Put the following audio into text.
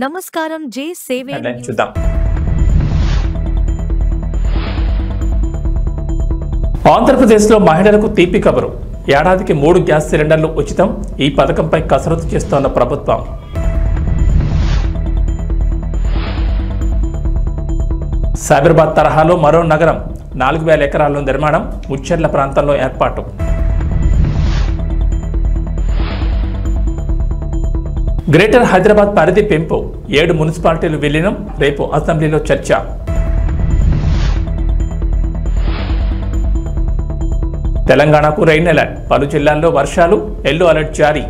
నమస్కారం జే సేవే చూద్దాం. ఆంధ్రప్రదేశ్లో మహిళలకు తీపి కబురు. ఏడాదికి 3 గ్యాస్ సిలిండర్లు ఉచితం. ఈ పథకంపై కసరత్తు చేస్తోన్న ప్రభుత్వం. సైబరాబాద్ తరహాలో మరో నగరం 4000 ఎకరాల్లో నిర్మాణం. ముచ్చెర్ల ప్రాంతంలో ఏర్పాటు. గ్రేటర్ హైదరాబాద్ పరిధి పెంపు. 7 మున్సిపాలిటీలు విలీనం. రేపు అసెంబ్లీలో చర్చ. తెలంగాణకు రెయిన్ అలర్ట్. పలు జిల్లాల్లో వర్షాలు. ఎల్లో అలర్ట్ జారీ.